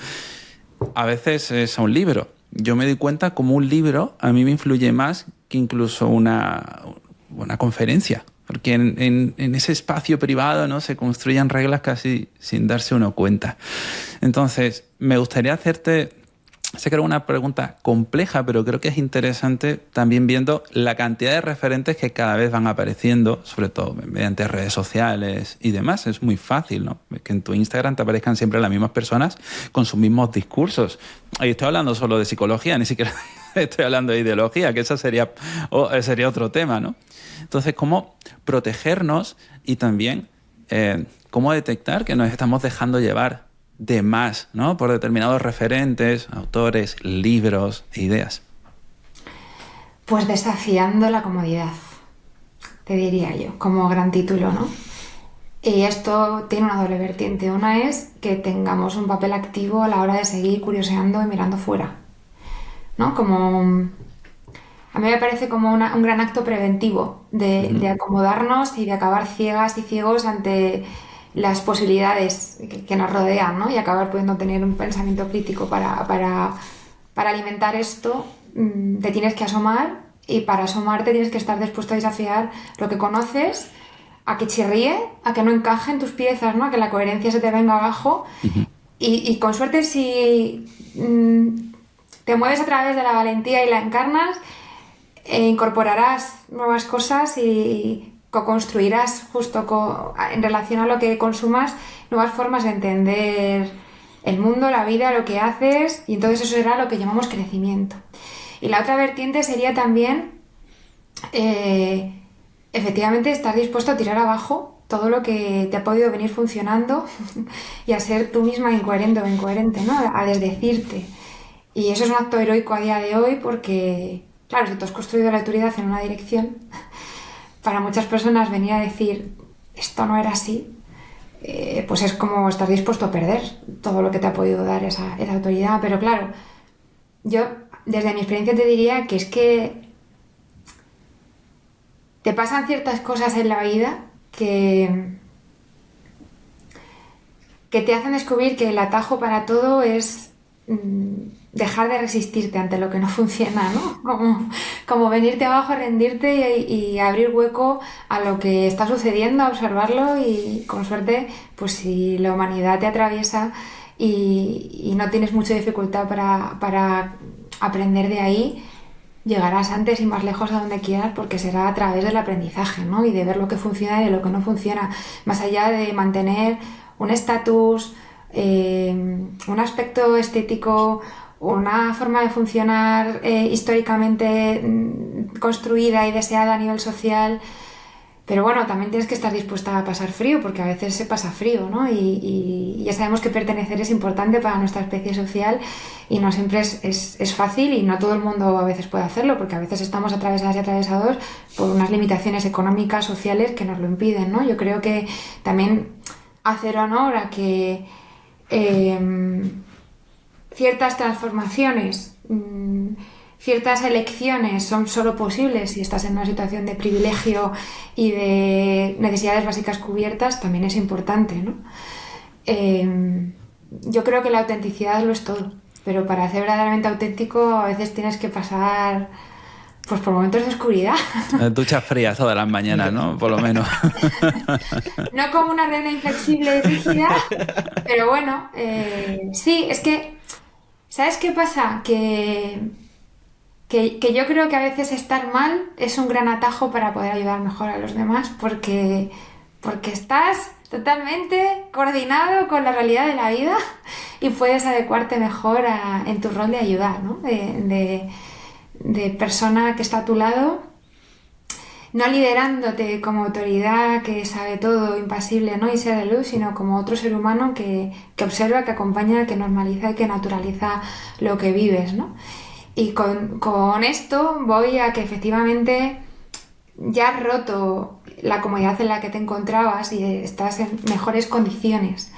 A veces es a un libro. Yo me doy cuenta como un libro a mí me influye más que incluso una conferencia. Porque en ese espacio privado, ¿no?, se construyen reglas casi sin darse uno cuenta. Entonces, me gustaría hacerte... Sé que era una pregunta compleja, pero creo que es interesante también viendo la cantidad de referentes que cada vez van apareciendo, sobre todo mediante redes sociales y demás. Es muy fácil, ¿no? Que en tu Instagram te aparezcan siempre las mismas personas con sus mismos discursos. Y estoy hablando solo de psicología, ni siquiera estoy hablando de ideología, que eso sería otro tema, ¿no? Entonces, ¿cómo protegernos y también cómo detectar que nos estamos dejando llevar de más, ¿no?, por determinados referentes, autores, libros e ideas? Pues desafiando la comodidad, te diría yo, como gran título, ¿no? Y esto tiene una doble vertiente. Una es que tengamos un papel activo a la hora de seguir curioseando y mirando fuera, ¿no? Como a mí me parece como un gran acto preventivo de acomodarnos y de acabar ciegas y ciegos ante las posibilidades que nos rodean, ¿no? Y acabar pudiendo tener un pensamiento crítico para alimentar esto. Te tienes que asomar, y para asomarte tienes que estar dispuesto a desafiar lo que conoces, a que chirríe, a que no encaje en tus piezas, ¿no? A que la coherencia se te venga abajo. Y con suerte, si te mueves a través de la valentía y la encarnas, incorporarás nuevas cosas y co-construirás justo en relación a lo que consumas nuevas formas de entender el mundo, la vida, lo que haces, y entonces eso será lo que llamamos crecimiento. Y la otra vertiente sería también efectivamente estar dispuesto a tirar abajo todo lo que te ha podido venir funcionando y a ser tú misma incoherente o incoherente, ¿no? A desdecirte. Y eso es un acto heroico a día de hoy porque, claro, si tú has construido la autoridad en una dirección, para muchas personas venir a decir esto no era así, pues es como estar dispuesto a perder todo lo que te ha podido dar esa autoridad. Pero claro, yo desde mi experiencia te diría que es que te pasan ciertas cosas en la vida que te hacen descubrir que el atajo para todo es dejar de resistirte ante lo que no funciona, ¿no? Como venirte abajo, rendirte y abrir hueco a lo que está sucediendo, a observarlo, y con suerte, pues si la humanidad te atraviesa y no tienes mucha dificultad para aprender de ahí, llegarás antes y más lejos a donde quieras, porque será a través del aprendizaje, ¿no? Y de ver lo que funciona y de lo que no funciona, más allá de mantener un estatus, un aspecto estético, una forma de funcionar históricamente construida y deseada a nivel social. Pero bueno, también tienes que estar dispuesta a pasar frío, porque a veces se pasa frío, ¿no? Y ya sabemos que pertenecer es importante para nuestra especie social y no siempre es fácil, y no todo el mundo a veces puede hacerlo, porque a veces estamos atravesadas y atravesados por unas limitaciones económicas, sociales, que nos lo impiden, ¿no? Yo creo que también hacer honor a que ciertas transformaciones, ciertas elecciones son solo posibles si estás en una situación de privilegio y de necesidades básicas cubiertas, también es importante, ¿no? Yo creo que la autenticidad lo es todo, pero para ser verdaderamente auténtico a veces tienes que pasar pues por momentos de oscuridad. Duchas frías todas las mañanas, ¿no? Por lo menos. No como una reina inflexible y rígida, pero bueno, sí, es que, ¿sabes qué pasa? Que yo creo que a veces estar mal es un gran atajo para poder ayudar mejor a los demás, porque estás totalmente coordinado con la realidad de la vida y puedes adecuarte mejor en tu rol de ayudar, ¿no? De persona que está a tu lado, no liderándote como autoridad que sabe todo, impasible, ¿no? Y ser de luz, sino como otro ser humano que observa, que acompaña, que normaliza y que naturaliza lo que vives, ¿no? Y con esto voy a que efectivamente ya has roto la comodidad en la que te encontrabas y estás en mejores condiciones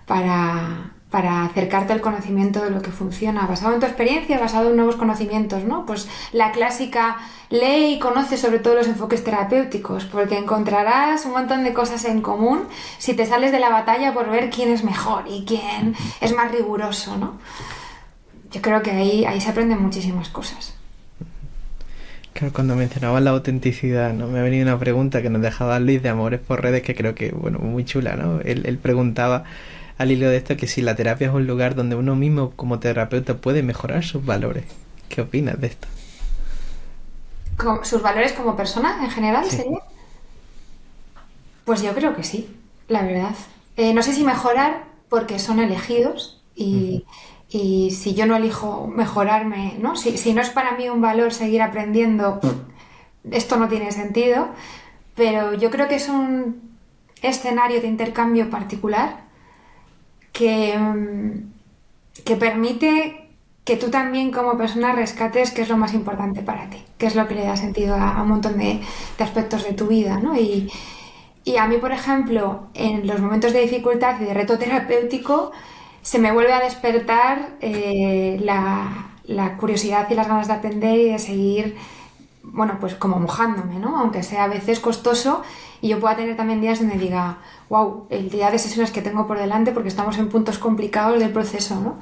para acercarte al conocimiento de lo que funciona, basado en tu experiencia, basado en nuevos conocimientos, ¿no? Pues la clásica, lee y conoce sobre todo los enfoques terapéuticos, porque encontrarás un montón de cosas en común si te sales de la batalla por ver quién es mejor y quién es más riguroso, ¿no? Yo creo que ahí se aprenden muchísimas cosas. Claro, cuando mencionabas la autenticidad, ¿no? Me ha venido una pregunta que nos dejaba Luis de Amores por Redes, que creo que, bueno, muy chula, ¿no? Él preguntaba al hilo de esto que si la terapia es un lugar donde uno mismo como terapeuta puede mejorar sus valores. ¿Qué opinas de esto? ¿Sus valores como persona en general, sí, sería? Pues yo creo que sí, la verdad. No sé si mejorar porque son elegidos y si yo no elijo mejorarme, ¿no? Si no es para mí un valor seguir aprendiendo, esto no tiene sentido, pero yo creo que es un escenario de intercambio particular que permite que tú también como persona rescates qué es lo más importante para ti, qué es lo que le da sentido a un montón de aspectos de tu vida, ¿no? Y Y a mí, por ejemplo, en los momentos de dificultad y de reto terapéutico, se me vuelve a despertar la curiosidad y las ganas de aprender y de seguir, bueno, pues como mojándome, ¿no? Aunque sea a veces costoso, y yo pueda tener también días donde diga, wow, el día de sesiones que tengo por delante, porque estamos en puntos complicados del proceso, ¿no?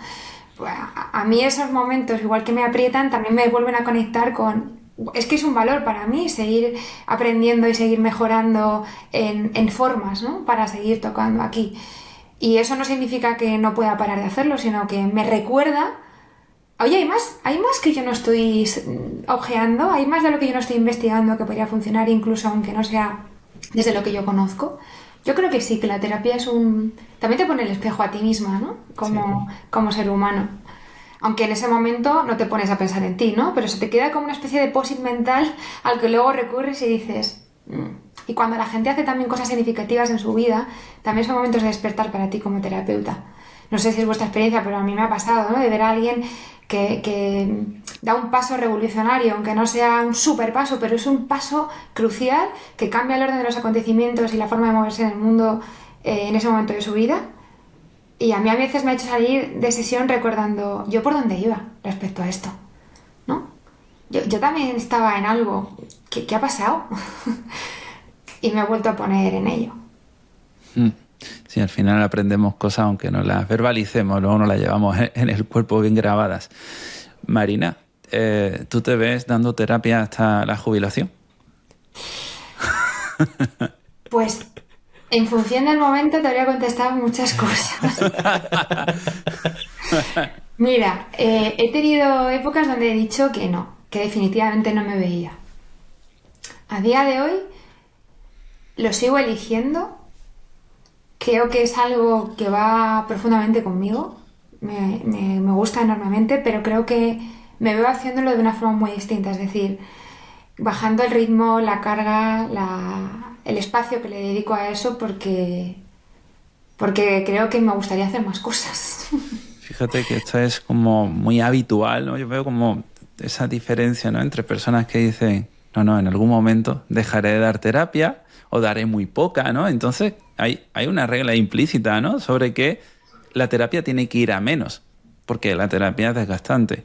Pues a mí esos momentos, igual que me aprietan, también me vuelven a conectar con... Es que es un valor para mí seguir aprendiendo y seguir mejorando en formas, ¿no? Para seguir tocando aquí. Y eso no significa que no pueda parar de hacerlo, sino que me recuerda, oye, hay más que yo no estoy ojeando, hay más de lo que yo no estoy investigando que podría funcionar, incluso aunque no sea desde lo que yo conozco. Yo creo que sí, que la terapia es también te pone el espejo a ti misma, ¿no? Como ser humano. Aunque en ese momento no te pones a pensar en ti, ¿no? Pero se te queda como una especie de post-it mental al que luego recurres y dices... Y cuando la gente hace también cosas significativas en su vida, también son momentos de despertar para ti como terapeuta. No sé si es vuestra experiencia, pero a mí me ha pasado, ¿no? De ver a alguien que da un paso revolucionario, aunque no sea un super paso, pero es un paso crucial que cambia el orden de los acontecimientos y la forma de moverse en el mundo en ese momento de su vida. Y a mí a veces me ha hecho salir de sesión recordando yo por dónde iba respecto a esto, ¿no? Yo también estaba en algo. ¿Qué ha pasado? Y me he vuelto a poner en ello. Sí, al final aprendemos cosas aunque no las verbalicemos, luego nos las llevamos en el cuerpo bien grabadas. Marina, ¿tú te ves dando terapia hasta la jubilación? Pues en función del momento te habría contestado muchas cosas. Mira, he tenido épocas donde he dicho que no, que definitivamente no me veía. A día de hoy lo sigo eligiendo. Creo que es algo que va profundamente conmigo. Me gusta enormemente, pero creo que me veo haciéndolo de una forma muy distinta. Es decir, bajando el ritmo, la carga, el espacio que le dedico a eso, porque creo que me gustaría hacer más cosas. Fíjate que esto es como muy habitual, ¿no? Yo veo como esa diferencia, ¿no? Entre personas que dicen, no, en algún momento dejaré de dar terapia o daré muy poca, ¿no? Entonces hay una regla implícita, ¿no? Sobre que la terapia tiene que ir a menos, porque la terapia es desgastante.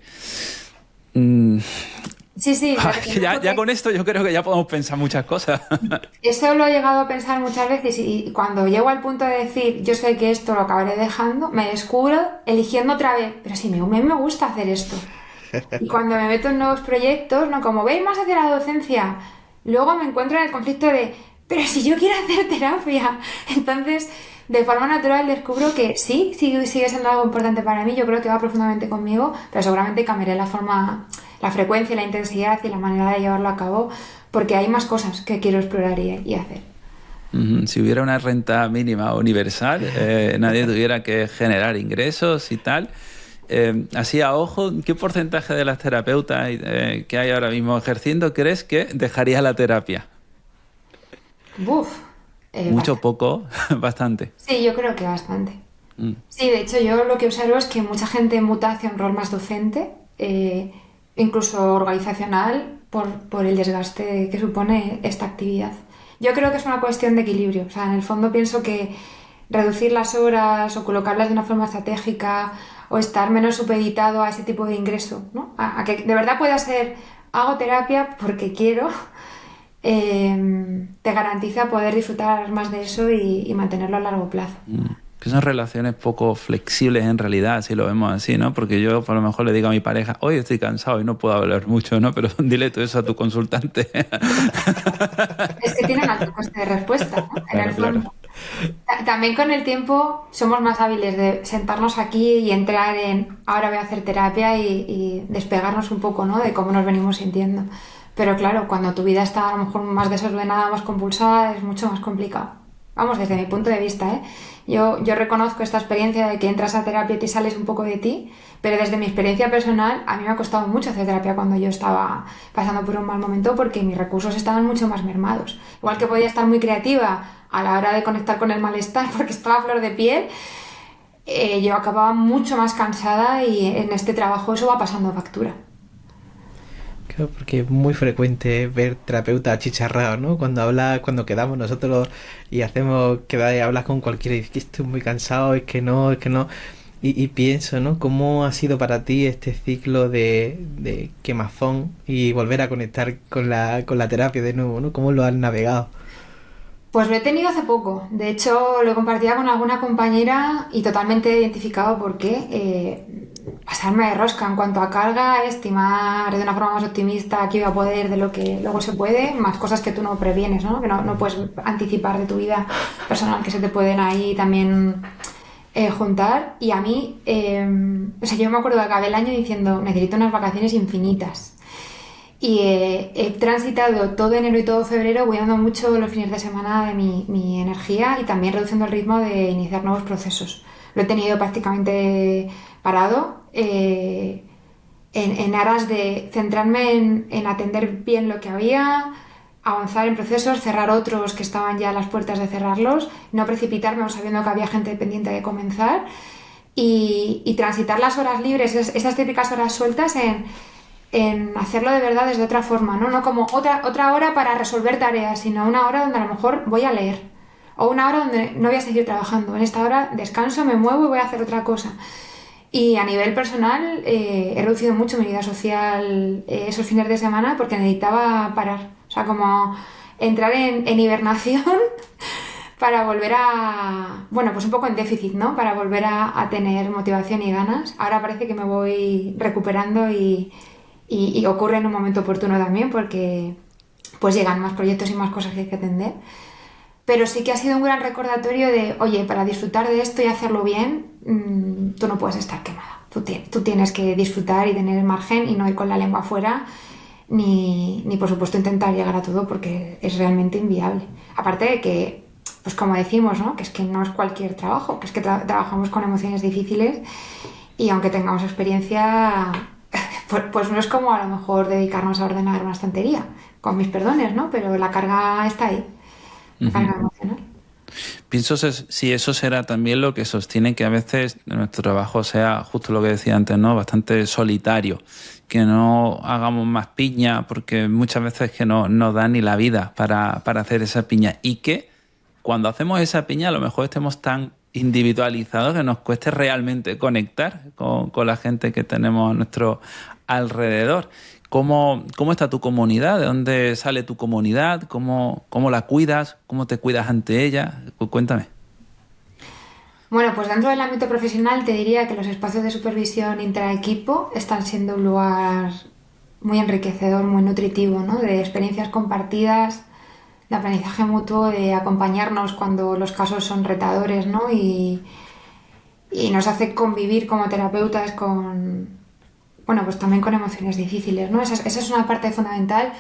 Sí. Ya con esto yo creo que ya podemos pensar muchas cosas. Eso lo he llegado a pensar muchas veces y cuando llego al punto de decir yo sé que esto lo acabaré dejando, me descubro eligiendo otra vez, pero sí, a mí me gusta hacer esto. Y cuando me meto en nuevos proyectos, no como veis más hacia la docencia, luego me encuentro en el conflicto de pero si yo quiero hacer terapia. Entonces, de forma natural descubro que sí, sigue siendo algo importante para mí, yo creo que va profundamente conmigo, pero seguramente cambiaré la forma, la frecuencia, la intensidad y la manera de llevarlo a cabo, porque hay más cosas que quiero explorar y hacer. Si hubiera una renta mínima universal, nadie tuviera que generar ingresos y tal. Así a ojo, ¿qué porcentaje de las terapeutas que hay ahora mismo ejerciendo crees que dejaría la terapia? ¿Mucho, Bastante. poco? Bastante. Sí, yo creo que bastante. Sí, de hecho yo lo que observo es que mucha gente muta hacia un rol más docente, incluso organizacional, por el desgaste que supone esta actividad. Yo creo que es una cuestión de equilibrio. O sea, en el fondo pienso que reducir las horas o colocarlas de una forma estratégica o estar menos supeditado a ese tipo de ingreso, ¿no? A que de verdad pueda ser hago terapia porque quiero, te garantiza poder disfrutar más de eso y mantenerlo a largo plazo. Que son relaciones poco flexibles en realidad, si lo vemos así, ¿no? Porque yo a lo mejor le digo a mi pareja, hoy estoy cansado y no puedo hablar mucho, ¿no? Pero dile tú eso a tu consultante. Es que tienen alto coste de respuesta, ¿no? En el fondo. Claro. También con el tiempo somos más hábiles de sentarnos aquí y entrar en ahora voy a hacer terapia y despegarnos un poco, ¿no? De cómo nos venimos sintiendo. Pero claro, cuando tu vida está a lo mejor más desordenada, más compulsada, es mucho más complicado. Vamos, desde mi punto de vista, ¿eh? Yo reconozco esta experiencia de que entras a terapia y te sales un poco de ti, pero desde mi experiencia personal, a mí me ha costado mucho hacer terapia cuando yo estaba pasando por un mal momento porque mis recursos estaban mucho más mermados. Igual que podía estar muy creativa a la hora de conectar con el malestar porque estaba a flor de piel, yo acababa mucho más cansada y en este trabajo eso va pasando factura. Claro, porque es muy frecuente ver terapeutas achicharrados, ¿no? Cuando quedamos nosotros y hacemos quedar y hablas con cualquiera y dices que estoy muy cansado, es que no. Y pienso, ¿no? ¿Cómo ha sido para ti este ciclo de quemazón y volver a conectar con la terapia de nuevo, ¿no? ¿Cómo lo has navegado? Pues lo he tenido hace poco. De hecho, lo compartía con alguna compañera y totalmente identificado porque pasarme de rosca en cuanto a carga, estimar de una forma más optimista que iba a poder de lo que luego se puede, más cosas que tú no previenes, ¿no? Que no puedes anticipar de tu vida personal, que se te pueden ahí también juntar. Y a mí, o sea, yo me acuerdo que acabé el año diciendo, necesito unas vacaciones infinitas. Y he transitado todo enero y todo febrero cuidando mucho los fines de semana de mi energía y también reduciendo el ritmo de iniciar nuevos procesos. Lo he tenido prácticamente parado en aras de centrarme en atender bien lo que había, avanzar en procesos, cerrar otros que estaban ya a las puertas de cerrarlos, no precipitarme sabiendo que había gente pendiente de comenzar y transitar las horas libres, esas típicas horas sueltas en hacerlo de verdad desde otra forma, ¿no? No como otra hora para resolver tareas, sino una hora donde a lo mejor voy a leer o una hora donde no voy a seguir trabajando. En esta hora descanso, me muevo y voy a hacer otra cosa. Y a nivel personal he reducido mucho mi vida social esos fines de semana porque necesitaba parar. O sea, como entrar en hibernación para volver bueno, pues un poco en déficit, ¿no? Para volver a tener motivación y ganas. Ahora parece que me voy recuperando y ocurre en un momento oportuno también porque pues llegan más proyectos y más cosas que hay que atender. Pero sí que ha sido un gran recordatorio de, oye, para disfrutar de esto y hacerlo bien, tú no puedes estar quemada. Tú tienes que disfrutar y tener el margen y no ir con la lengua afuera ni por supuesto intentar llegar a todo porque es realmente inviable. Aparte de que, pues como decimos, ¿no? Que es que no es cualquier trabajo, que es que trabajamos con emociones difíciles y aunque tengamos experiencia, pues no es como a lo mejor dedicarnos a ordenar una estantería, con mis perdones, ¿no? Pero la carga está ahí. Carga emocional. Pienso si eso será también lo que sostiene que a veces nuestro trabajo sea justo lo que decía antes, ¿no? Bastante solitario, que no hagamos más piña porque muchas veces que no nos da ni la vida para hacer esa piña y que cuando hacemos esa piña a lo mejor estemos tan individualizados que nos cueste realmente conectar con la gente que tenemos a nuestro alrededor. ¿Cómo está tu comunidad? ¿De dónde sale tu comunidad? ¿Cómo la cuidas? ¿Cómo te cuidas ante ella? Cuéntame. Bueno, pues dentro del ámbito profesional te diría que los espacios de supervisión intraequipo están siendo un lugar muy enriquecedor, muy nutritivo, ¿no? De experiencias compartidas, de aprendizaje mutuo, de acompañarnos cuando los casos son retadores, ¿no? Y nos hace convivir como terapeutas bueno, pues también con emociones difíciles, ¿no? Esa es una parte fundamental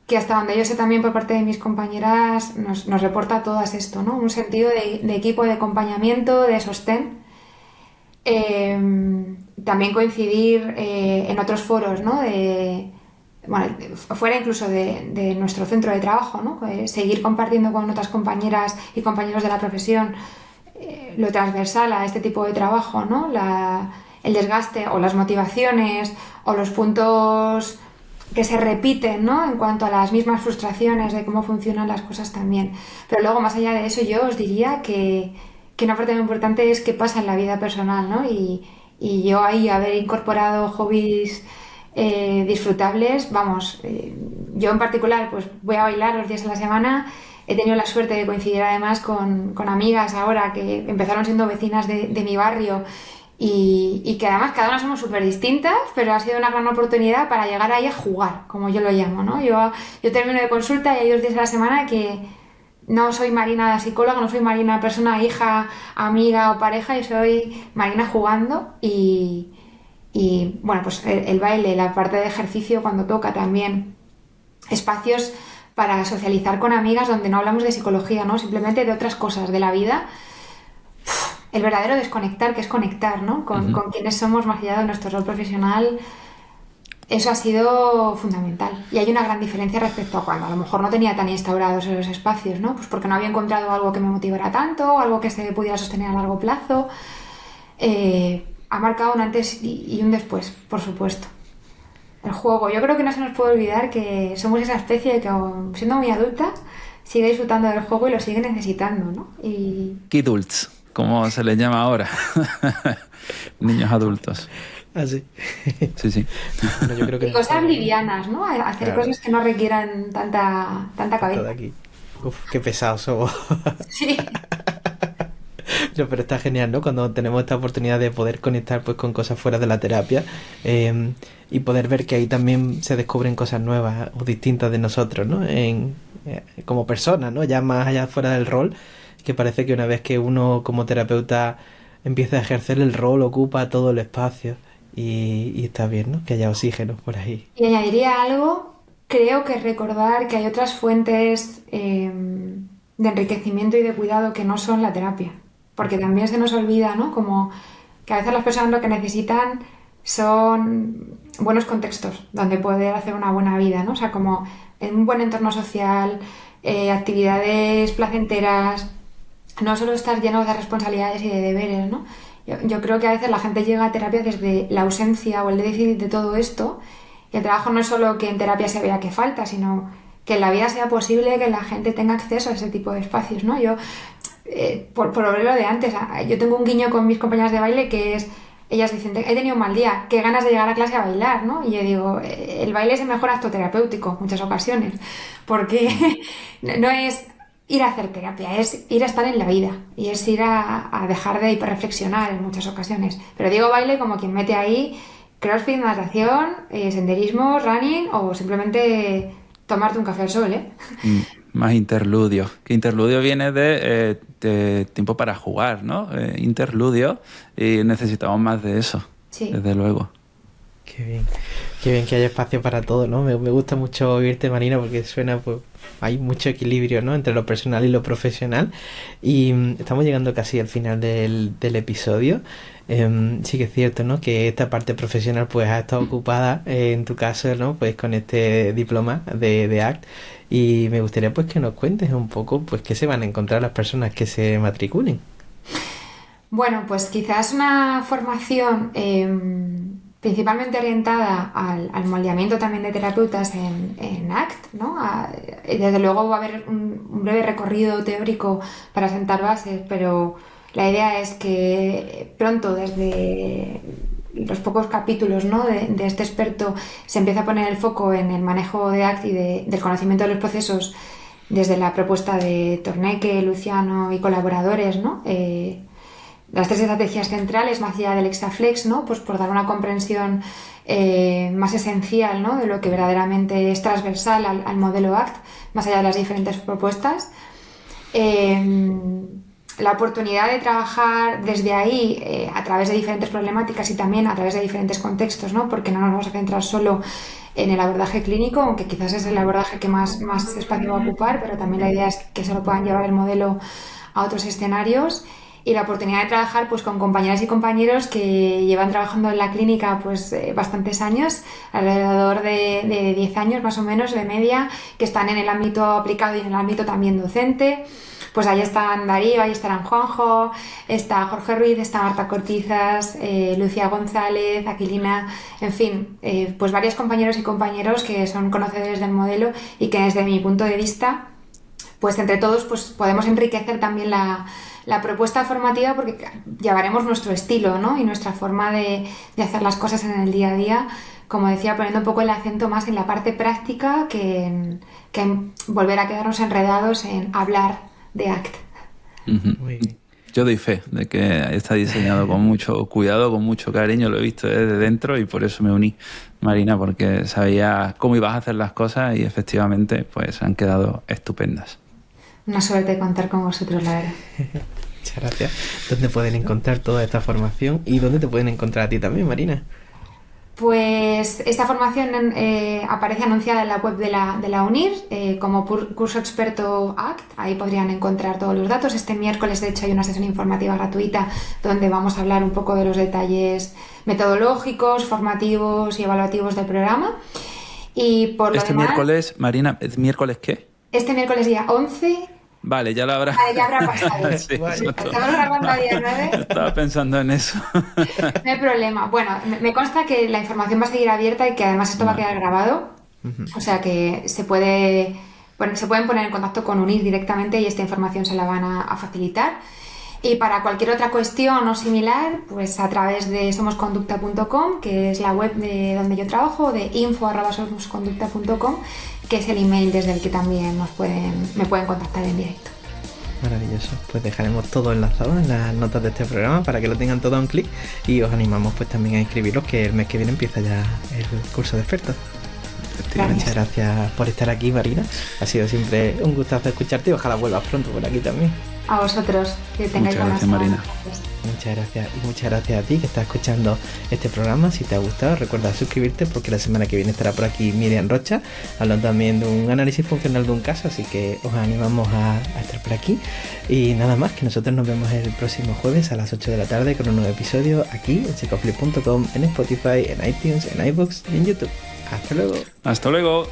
que hasta donde yo sé también por parte de mis compañeras nos reporta a todas esto, ¿no? Un sentido de equipo, de acompañamiento, de sostén. También coincidir en otros foros, ¿no? Bueno, fuera incluso de nuestro centro de trabajo, ¿no? Seguir compartiendo con otras compañeras y compañeros de la profesión lo transversal a este tipo de trabajo, ¿no? El desgaste o las motivaciones o los puntos que se repiten, ¿no? En cuanto a las mismas frustraciones de cómo funcionan las cosas también. Pero luego, más allá de eso, yo os diría que una parte muy importante es qué pasa en la vida personal, ¿no? Y yo ahí haber incorporado hobbies disfrutables, vamos, yo en particular pues voy a bailar los días de la semana. He tenido la suerte de coincidir además con amigas ahora que empezaron siendo vecinas de mi barrio y que además cada una somos súper distintas, pero ha sido una gran oportunidad para llegar ahí a jugar, como yo lo llamo, ¿no? Yo termino de consulta y hay 2 días a la semana que no soy Marina psicóloga, no soy Marina persona, hija, amiga o pareja, yo soy Marina jugando y bueno, pues el baile, la parte de ejercicio cuando toca también, espacios para socializar con amigas donde no hablamos de psicología, ¿no? Simplemente de otras cosas de la vida. El verdadero desconectar, que es conectar, ¿no? Con quienes somos más allá de nuestro rol profesional, eso ha sido fundamental. Y hay una gran diferencia respecto a cuando a lo mejor no tenía tan instaurados esos espacios, ¿no? Pues porque no había encontrado algo que me motivara tanto, algo que se pudiera sostener a largo plazo. Ha marcado un antes y un después, por supuesto. el juego. Yo creo que no se nos puede olvidar que somos esa especie que, aun siendo muy adulta, sigue disfrutando del juego y lo sigue necesitando, ¿no? Y Kidults, como se les llama ahora. Niños adultos. Así. Sí. Bueno, yo creo que y cosas livianas, ¿no? Hacer Claro. cosas que no requieran tanta todo cabeza. aquí. Uf, qué pesados somos. Sí. No, pero está genial, ¿no? Cuando tenemos esta oportunidad de poder conectar pues con cosas fuera de la terapia y poder ver que ahí también se descubren cosas nuevas o distintas de nosotros, ¿no? Como personas, ¿no? Ya más allá fuera del rol, que parece que una vez que uno como terapeuta empieza a ejercer el rol, ocupa todo el espacio y está bien, ¿no? Que haya oxígeno por ahí. Y añadiría algo, creo que recordar que hay otras fuentes de enriquecimiento y de cuidado que no son la terapia. Porque también se nos olvida, ¿no? Como que a veces las personas lo que necesitan son buenos contextos donde poder hacer una buena vida, ¿no? O sea, como en un buen entorno social, actividades placenteras, no solo estar llenos de responsabilidades y de deberes, ¿no? Yo creo que a veces la gente llega a terapia desde la ausencia o el déficit de todo esto, y el trabajo no es solo que en terapia se vea que falta, sino que en la vida sea posible que la gente tenga acceso a ese tipo de espacios, ¿no? Yo, por lo de antes, yo tengo un guiño con mis compañeras de baile que es, ellas dicen, he tenido un mal día, qué ganas de llegar a clase a bailar, ¿no? Y yo digo, el baile es el mejor acto terapéutico en muchas ocasiones, porque no es ir a hacer terapia, es ir a estar en la vida y es ir a dejar de hiperreflexionar en muchas ocasiones. Pero digo baile como quien mete ahí crossfit, natación, senderismo, running o simplemente tomarte un café al sol, ¿eh? Más interludio. Que interludio viene de tiempo para jugar, ¿no? Interludio, y necesitamos más de eso, Sí. desde luego. Qué bien que haya espacio para todo, ¿no? Me gusta mucho oírte, Marina, porque suena, pues, hay mucho equilibrio, ¿no? Entre lo personal y lo profesional. Y estamos llegando casi al final del episodio. Sí que es cierto, ¿no? Que esta parte profesional, pues, ha estado ocupada, en tu caso, ¿no? Pues con este diploma de ACT. Y me gustaría, pues, que nos cuentes un poco, pues, qué se van a encontrar las personas que se matriculen. Bueno, pues quizás una formación principalmente orientada al moldeamiento también de terapeutas en ACT, ¿no? Desde luego va a haber un breve recorrido teórico para sentar bases, pero la idea es que pronto, desde los pocos capítulos, ¿no? de este experto, se empieza a poner el foco en el manejo de ACT y del conocimiento de los procesos desde la propuesta de Torneque, Luciano y colaboradores, ¿no? Las tres estrategias centrales, más allá del Exaflex, ¿no? Pues por dar una comprensión más esencial, ¿no? De lo que verdaderamente es transversal al modelo ACT, más allá de las diferentes propuestas. La oportunidad de trabajar desde ahí a través de diferentes problemáticas y también a través de diferentes contextos, ¿no? Porque no nos vamos a centrar solo en el abordaje clínico, aunque quizás es el abordaje que más espacio va a ocupar, pero también la idea es que se lo puedan llevar el modelo a otros escenarios. Y la oportunidad de trabajar pues con compañeras y compañeros que llevan trabajando en la clínica pues bastantes años, alrededor de 10 años más o menos de media, que están en el ámbito aplicado y en el ámbito también docente. Pues ahí están Darío, ahí estarán Juanjo, está Jorge Ruiz, está Marta Cortizas, Lucía González, Aquilina, en fin, pues varios compañeros y compañeros que son conocedores del modelo y que desde mi punto de vista, pues entre todos pues podemos enriquecer también la propuesta formativa, porque llevaremos nuestro estilo, ¿no? Y nuestra forma de hacer las cosas en el día a día, como decía, poniendo un poco el acento más en la parte práctica que en volver a quedarnos enredados en hablar de ACT. Muy bien. Yo doy fe de que está diseñado con mucho cuidado, con mucho cariño, lo he visto desde dentro y por eso me uní, Marina, porque sabía cómo ibas a hacer las cosas y efectivamente pues han quedado estupendas. Una suerte contar con vosotros, la verdad. Muchas gracias. ¿Dónde pueden encontrar toda esta formación y dónde te pueden encontrar a ti también, Marina? Pues esta formación aparece anunciada en la web de la UNIR como curso experto ACT. Ahí podrían encontrar todos los datos. Este miércoles, de hecho, hay una sesión informativa gratuita donde vamos a hablar un poco de los detalles metodológicos, formativos y evaluativos del programa. Y por lo demás, Miércoles, Marina, ¿miércoles qué? este miércoles día 11 Vale, ya lo habrá. Vale, ya habrá pasado. Sí, Estamos grabando a día 9. estaba pensando en eso. No hay problema. Bueno, me consta que la información va a seguir abierta y que además esto va a quedar grabado. O sea que se pueden poner en contacto con UNIR directamente y esta información se la van a facilitar. Y para cualquier otra cuestión o similar, pues a través de somosconducta.com, que es la web de donde yo trabajo, de info@somosconducta.com, que es el email desde el que también me pueden contactar en directo. Maravilloso, pues dejaremos todo enlazado en las notas de este programa para que lo tengan todo a un clic y os animamos pues también a inscribiros, que el mes que viene empieza ya el curso de expertos. Muchas gracias por estar aquí, Marina. Ha sido siempre un gustazo escucharte y ojalá vuelvas pronto por aquí también. A vosotros, que tengáis Muchas gracias, Marina. Muchas gracias, y muchas gracias a ti que estás escuchando este programa. Si te ha gustado, recuerda suscribirte, porque la semana que viene estará por aquí Miriam Rocha hablando también de un análisis funcional de un caso, así que os animamos a estar por aquí. Y nada más, que nosotros nos vemos el próximo jueves a las 8 de la tarde con un nuevo episodio aquí en psicoflip.com, en Spotify, en iTunes, en iVoox y en YouTube. Hasta luego. Hasta luego.